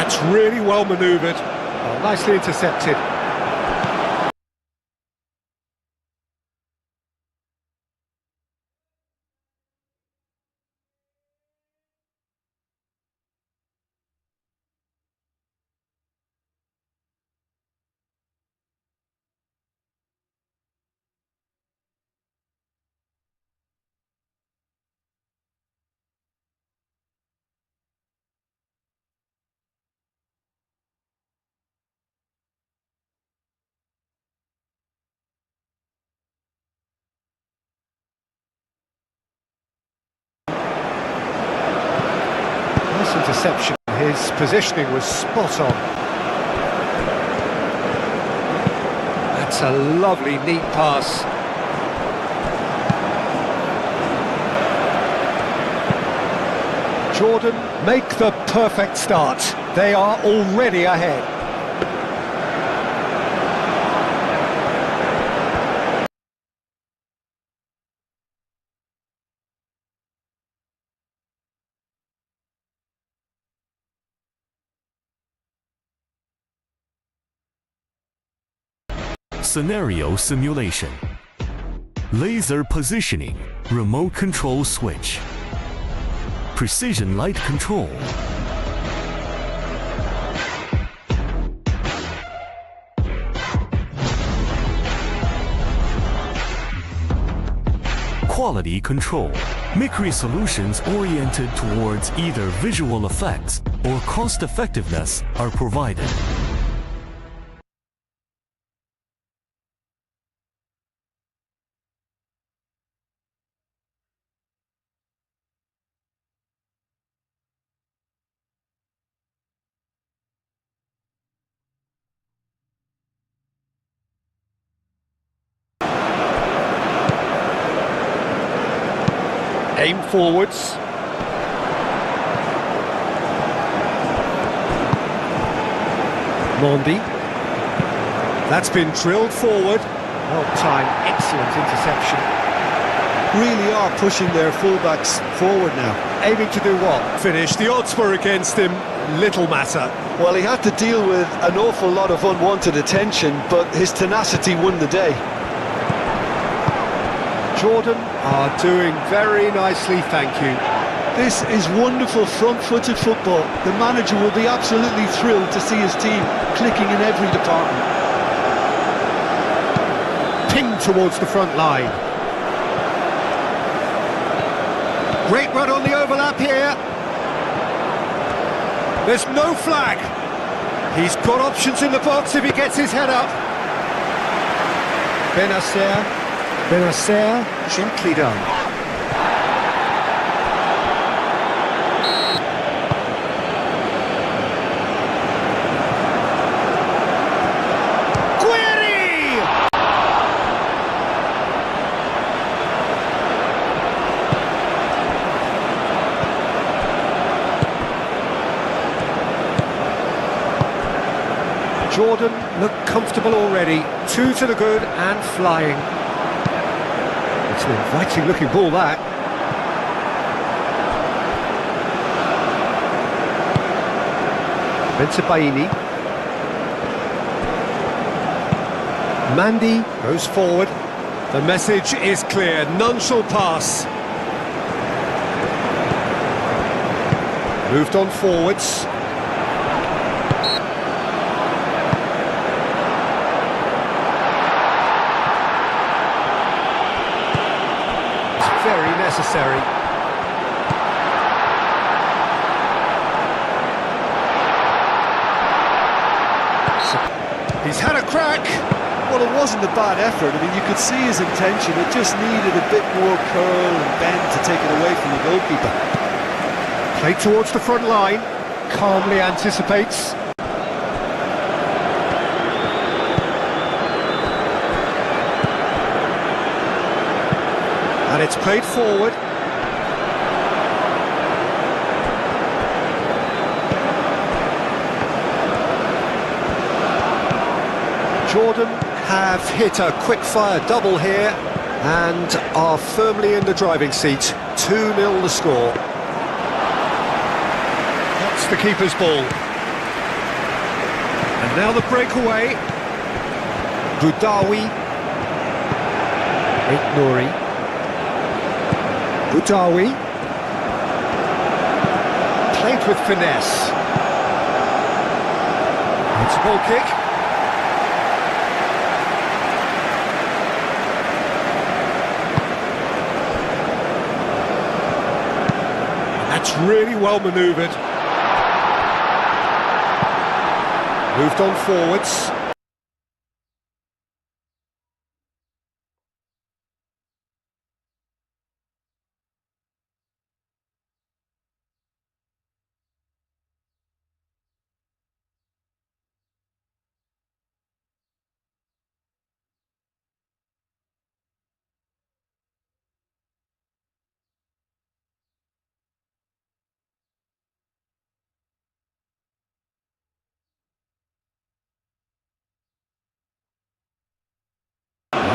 That's really well manoeuvred. Well, nicely intercepted. Nice interception. His positioning was spot on. That's a lovely, neat pass. Jordan make the perfect start. They are already ahead. Scenario simulation. Laser positioning. Remote control switch. Precision light control. Quality control. Micri solutions oriented towards either visual effects or cost effectiveness are provided. Aim forwards. Mondi. That's been drilled forward. Well timed, excellent interception. Really are pushing their fullbacks forward now. Aiming to do what? Finish. The odds were against him. Little matter. Well, he had to deal with an awful lot of unwanted attention, but his tenacity won the day. Jordan are doing very nicely, thank you. This is wonderful front-footed football. The manager will be absolutely thrilled to see his team clicking in every department. Ping towards the front line. Great run on the overlap here. There's no flag. He's got options in the box if he gets his head up. Benacer, gently done. Jordan look comfortable already. 2 to the good and flying. It's an inviting looking ball, that. Bensebaini. Mandy goes forward. The message is clear. None shall pass. Moved on forwards. Very necessary. He's had a crack. Well, it wasn't a bad effort. I mean, you could see his intention. It just needed a bit more curl and bend to take it away from the goalkeeper. Play towards the front line. Calmly anticipates. And it's played forward. Jordan have hit a quick-fire double here and are firmly in the driving seat. 2-0 the score. That's the keeper's ball. Now the breakaway. Boudaoui. Nouri. Boudaoui. Played with finesse. It's a ball kick. That's really well manoeuvred. Moved on forwards.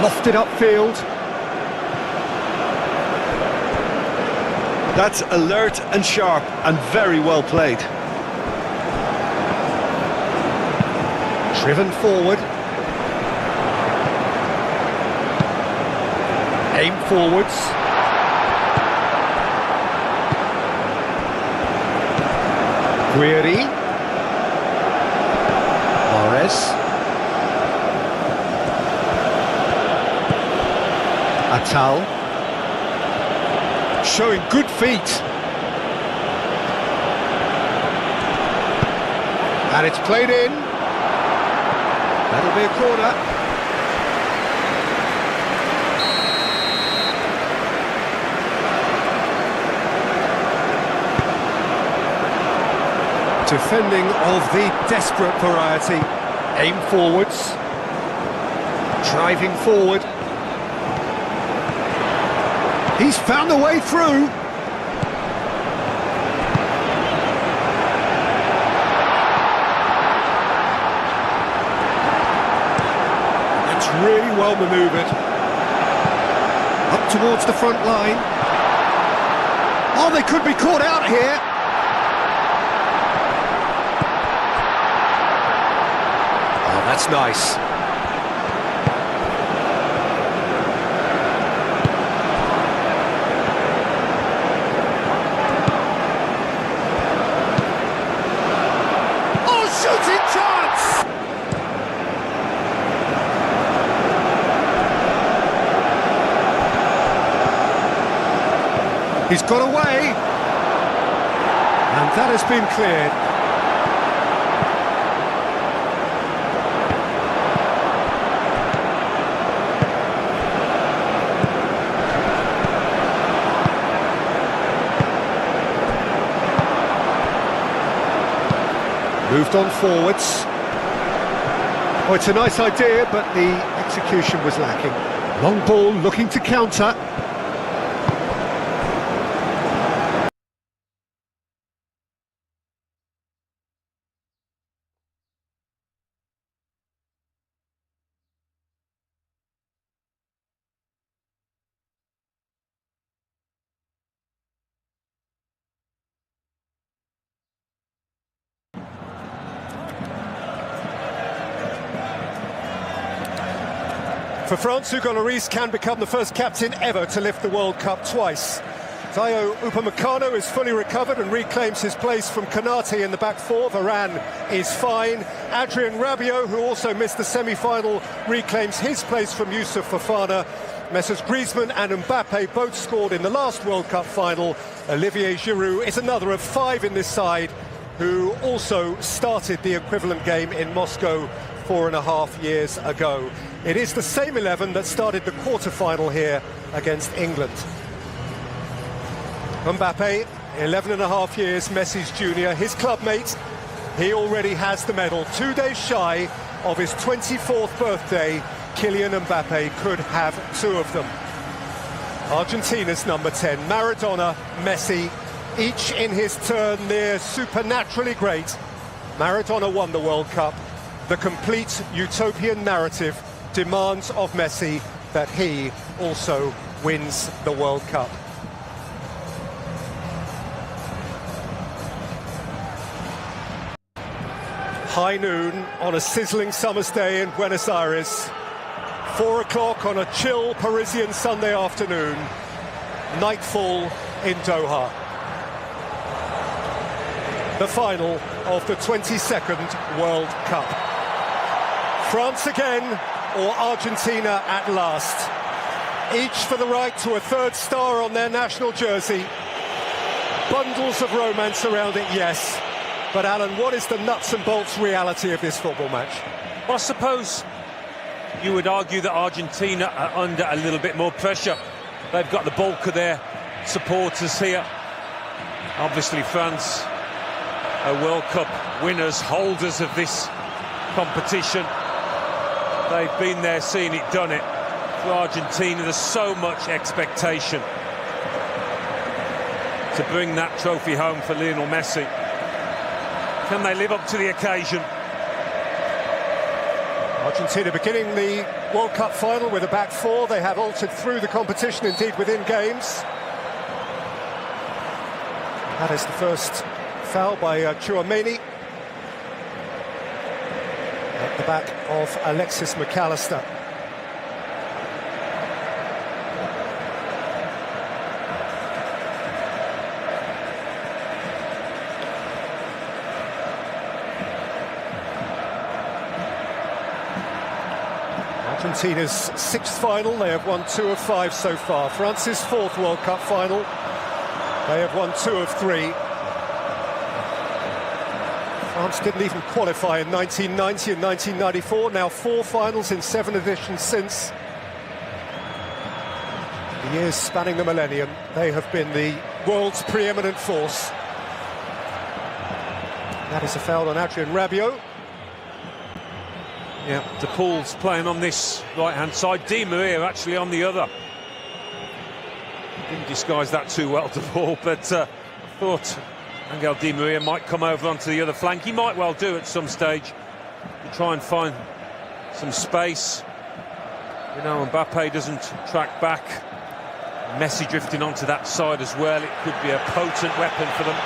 Lofted upfield. That's alert and sharp and very well played. Driven forward. Aim forwards. Guiri. Mahrez. Atal. Showing good feet. And it's played in. That'll be a corner. Defending of the desperate variety. Aim forwards. Driving forward. He's found a way through. That's really well manoeuvred. Up towards the front line. Oh, they could be caught out here. Oh, that's nice. Shooting chance! He's got away, and that has been cleared. Moved on forwards. Oh, it's a nice idea, but the execution was lacking. Long ball looking to counter. For France, Hugo Lloris can become the first captain ever to lift the World Cup twice. Tayo Upamecano is fully recovered and reclaims his place from Konate in the back four. Varane is fine. Adrien Rabiot, who also missed the semi-final, reclaims his place from Youssouf Fofana. Messrs Griezmann and Mbappe both scored in the last World Cup final. Olivier Giroud is another of five in this side who also started the equivalent game in Moscow 4.5 years ago. It is the same 11 that started the quarter-final here against England. Mbappe, 11.5 years, Messi's junior, his club mate, he already has the medal. 2 days shy of his 24th birthday, Kylian Mbappe could have two of them. Argentina's number 10, Maradona, Messi, each in his turn near supernaturally great. Maradona won the World Cup. The complete utopian narrative demands of Messi that he also wins the World Cup. High noon on a sizzling summer's day in Buenos Aires. 4 o'clock on a chill Parisian Sunday afternoon. Nightfall in Doha. The final of the 22nd World Cup. France again, or Argentina at last. Each for the right to a third star on their national jersey. Bundles of romance around it, yes. But Alan, what is the nuts and bolts reality of this football match? Well, I suppose you would argue that Argentina are under a little bit more pressure. They've got the bulk of their supporters here. Obviously, France are World Cup winners, holders of this competition. They've been there, seen it, done it. For Argentina, there's so much expectation to bring that trophy home for Lionel Messi. Can they live up to the occasion? Argentina beginning the World Cup final with a back four. They have altered through the competition, indeed within games. That is the first foul by Tchouaméni at the back of Alexis McAllister. Argentina's sixth final, they have won 2 of 5 so far. France's fourth World Cup final, they have won 2 of 3. France didn't even qualify in 1990 and 1994, now 4 finals in 7 editions since. The years spanning the millennium, they have been the world's preeminent force. That is a foul on Adrien Rabiot. Yeah, De Paul's playing on this right-hand side. Di Maria actually on the other. Didn't disguise that too well, De Paul, but I thought Angel Di Maria might come over onto the other flank. He might well do at some stage to try and find some space. You know, Mbappe doesn't track back. Messi drifting onto that side as well. It could be a potent weapon for them.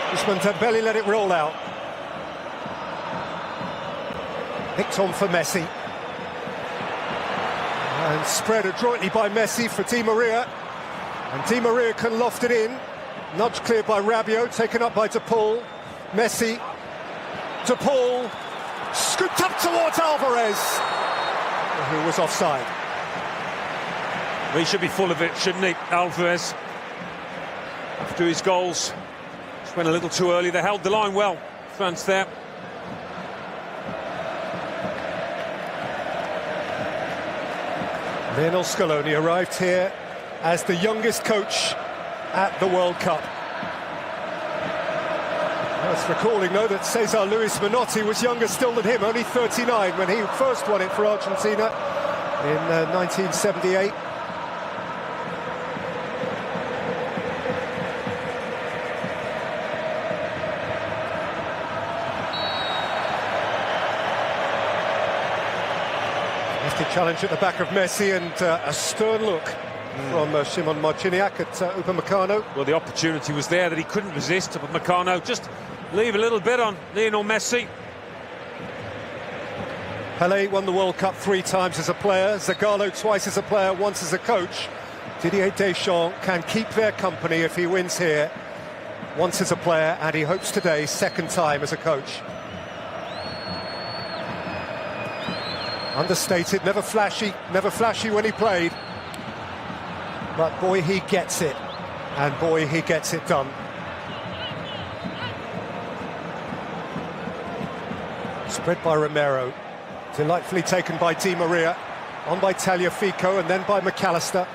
Ousmane Dembele let it roll out. Nicked on for Messi. And spread adroitly by Messi for Di Maria. And Di Maria can loft it in. Nudge cleared by Rabiot, taken up by De Paul. Messi. De Paul. Scooped up towards Alvarez, who was offside. Well, he should be full of it, shouldn't he, Alvarez? After his goals. Just went a little too early. They held the line well, France there. Lionel Scaloni arrived here as the youngest coach at the World Cup. Worth recalling, though, that Cesar Luis Menotti was younger still than him, only 39, when he first won it for Argentina in 1978. Challenge at the back of Messi, and a stern look from Szymon Marciniak at Upamecano. Well, the opportunity was there that he couldn't resist. Upamecano just leave a little bit on Lionel Messi. Pelé won the World Cup 3 times as a player, Zagallo twice as a player, once as a coach. Didier Deschamps can keep their company if he wins here, once as a player, and he hopes today, second time as a coach. Understated, never flashy when he played. But boy, he gets it. And boy, he gets it done. Spread by Romero. Delightfully taken by Di Maria. On by Tagliafico and then by McAllister.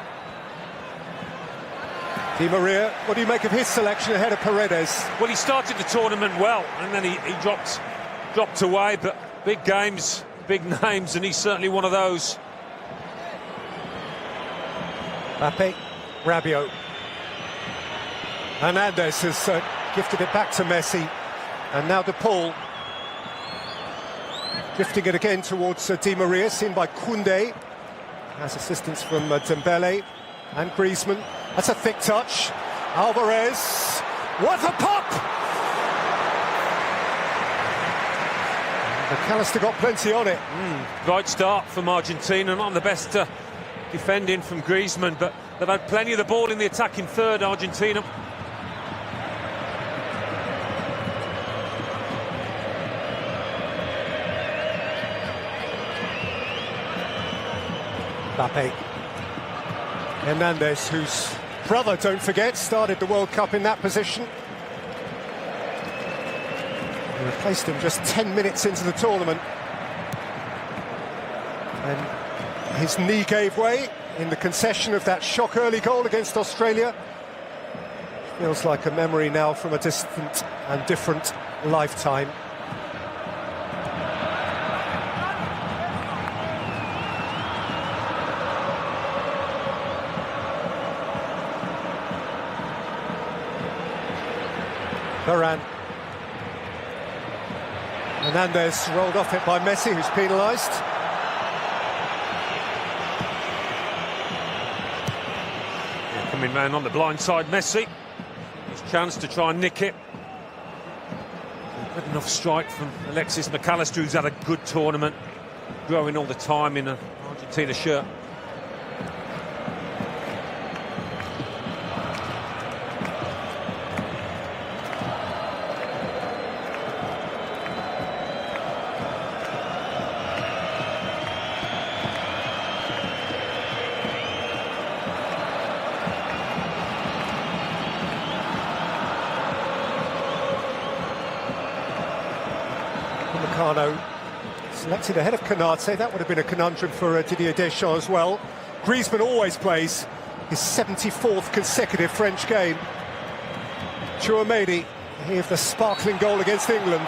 Di Maria, what do you make of his selection ahead of Paredes? Well, he started the tournament well, and then he dropped away, but big games, big names, and he's certainly one of those. Mbappe, Rabiot. Hernandez has gifted it back to Messi, and now De Paul. Drifting it again towards Di Maria, seen by Koundé. Has assistance from Dembele and Griezmann. That's a thick touch. Alvarez, what a pop! McAllister got plenty on it. Right start from Argentina, not the best defending from Griezmann, but they've had plenty of the ball in the attacking third, Argentina. Mbappe. Hernandez, whose brother, don't forget, started the World Cup in that position. He replaced him just 10 minutes into the tournament. And his knee gave way in the concession of that shock early goal against Australia. Feels like a memory now from a distant and different lifetime. Varane. Hernandez rolled off it by Messi, who's penalised. Coming round on the blind side, Messi. His chance to try and nick it. Good enough strike from Alexis McAllister, who's had a good tournament, growing all the time in an Argentina shirt. Upamecano selected ahead of Konate. That would have been a conundrum for Didier Deschamps as well. Griezmann always plays his 74th consecutive French game. Chouameni, he of the sparkling goal against England.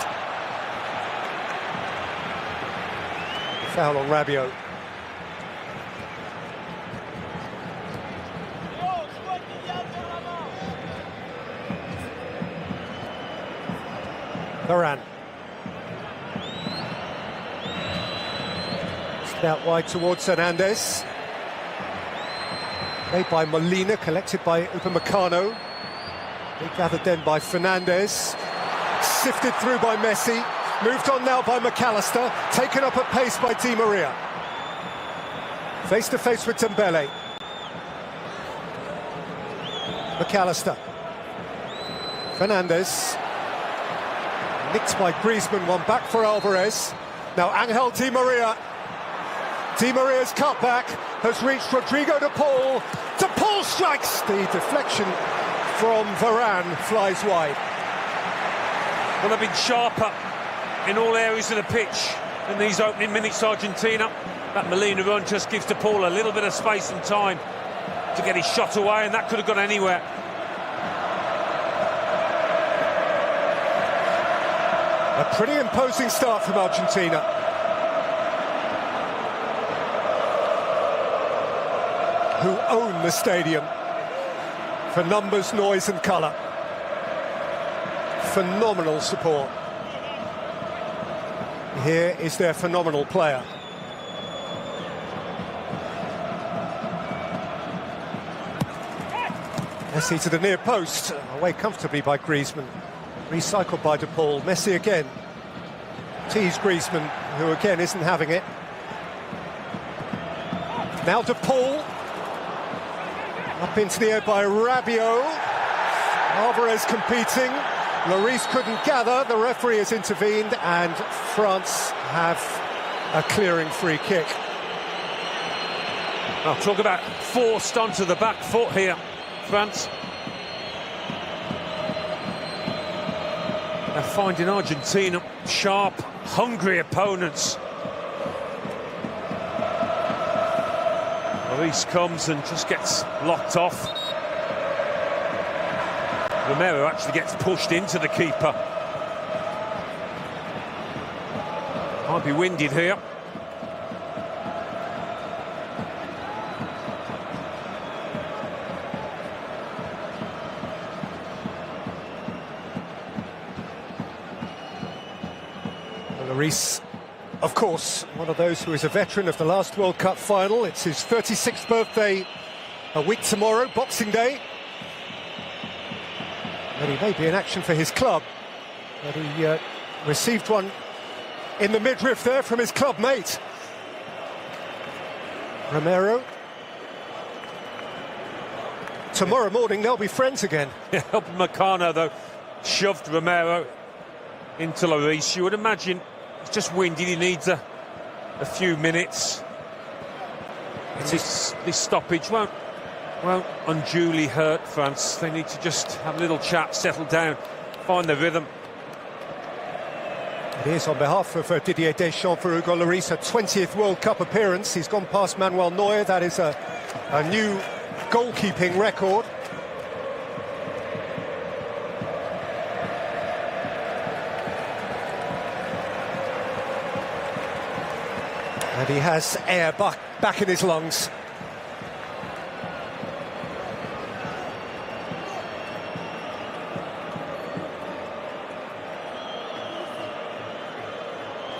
Foul on Rabiot. Varane. Out wide towards Hernandez. Made by Molina, collected by Upamecano. They gathered then by Fernandes. Sifted through by Messi. Moved on now by McAllister. Taken up at pace by Di Maria. Face to face with Dembele. McAllister. Fernandes. Nicked by Griezmann, one back for Alvarez. Now Angel Di Maria. Di Maria's cutback has reached Rodrigo de Paul. De Paul strikes! The deflection from Varane flies wide. Well, they've been sharper in all areas of the pitch in these opening minutes, Argentina. That Molina run just gives de Paul a little bit of space and time to get his shot away, and that could have gone anywhere. A pretty imposing start from Argentina. Who own the stadium for numbers, noise and colour. Phenomenal support. Here is their phenomenal player. Messi to the near post, away comfortably by Griezmann. Recycled by De Paul. Messi again. Teased Griezmann, who again isn't having it. Now De Paul. Up into the air by Rabiot. Alvarez competing. Lloris couldn't gather. The referee has intervened and France have a clearing free kick. I'll talk about forced onto the back foot here, France. They're finding Argentina sharp, hungry opponents. Lloris comes and just gets locked off. Romero actually gets pushed into the keeper. Might be winded here. Lloris, of course, one of those who is a veteran of the last World Cup final. It's his 36th birthday a week tomorrow, Boxing Day. And he may be in action for his club, but he received one in the midriff there from his club mate. Romero. Tomorrow morning they'll be friends again. Upamecano, though, shoved Romero into Lloris. You would imagine it's just winded, he needs a few minutes. This stoppage won't unduly hurt France. They need to just have a little chat, settle down, find their rhythm. It is on behalf of Didier Deschamps for Hugo Lloris, a 20th World Cup appearance. He's gone past Manuel Neuer. That is a new goalkeeping record. And he has air back in his lungs.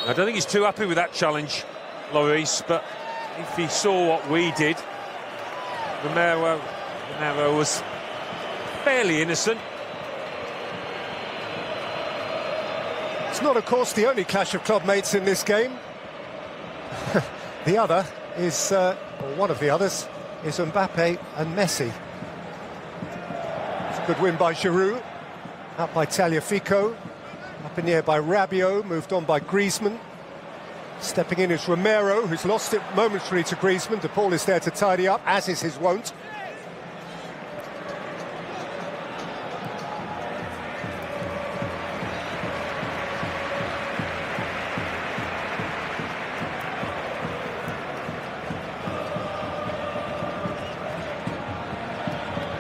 I don't think he's too happy with that challenge, Lloris, but if he saw what we did, Romero was fairly innocent. It's not, of course, the only clash of club mates in this game. The other is, or one of the others, is Mbappe and Messi. It's a good win by Giroud, out by Tagliafico, up in the air by Rabiot, moved on by Griezmann. Stepping in is Romero, who's lost it momentarily to Griezmann. De Paul is there to tidy up, as is his wont.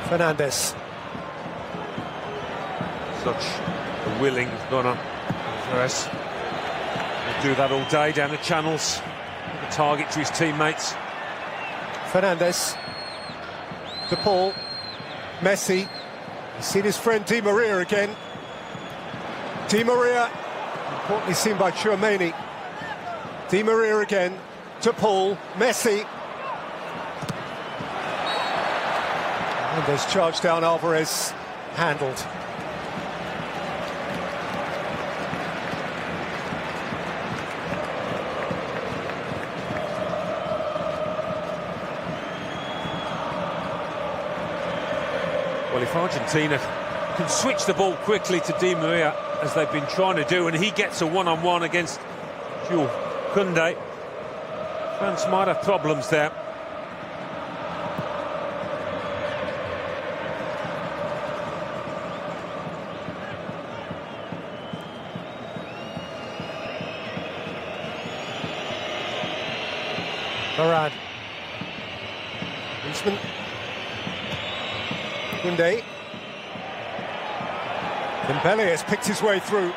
Fernandes. Such a willing runner for us. He'll do that all day down the channels. The target to his teammates. Fernandes. De Paul. Messi. He's seen his friend Di Maria again. Di Maria, importantly seen by Tchouaméni. Di Maria again. De Paul. Messi. And there's charged down Alvarez, handled. Well, if Argentina can switch the ball quickly to Di Maria, as they've been trying to do, and he gets a one-on-one against Jules Koundé, France might have problems there. Varane. Griezmann. Koundé. Dembele has picked his way through.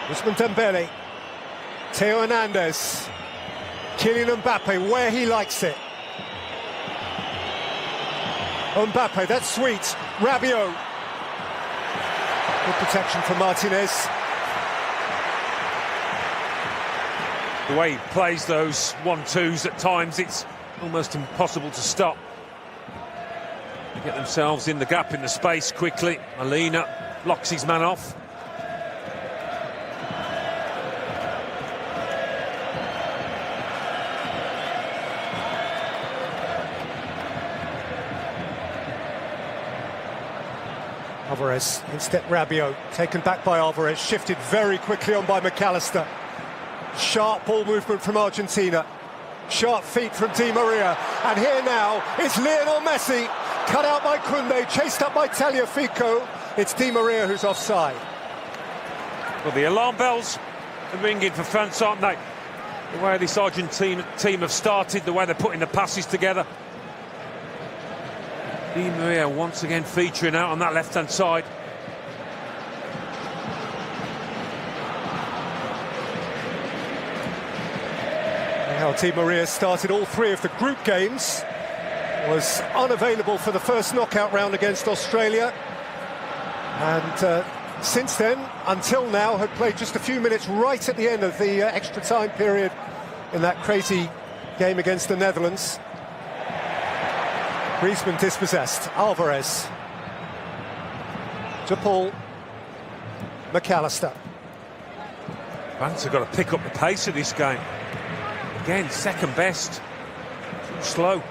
Ousmane Dembele. Theo Hernandez. Kylian Mbappe, where he likes it. Mbappe, that's sweet. Rabiot. Good protection for Martinez. The way he plays those 1-2s at times, it's almost impossible to stop. They get themselves in the gap, in the space quickly. Molina blocks his man off. Alvarez, instead Rabiot, taken back by Alvarez, shifted very quickly on by McAllister. Sharp ball movement from Argentina. Sharp feet from Di Maria. And here now is Lionel Messi, cut out by Koundé, chased up by Tagliafico. It's Di Maria who's offside. Well, the alarm bells are ringing for France, aren't they? The way this Argentina team have started, the way they're putting the passes together. Di Maria once again featuring out on that left-hand side. How Di Maria started all three of the group games, was unavailable for the first knockout round against Australia, and since then, until now, had played just a few minutes right at the end of the extra time period in that crazy game against the Netherlands. Griezmann dispossessed. Alvarez. De Paul. McAllister. France have got to pick up the pace of this game. Again, second best. Too slow.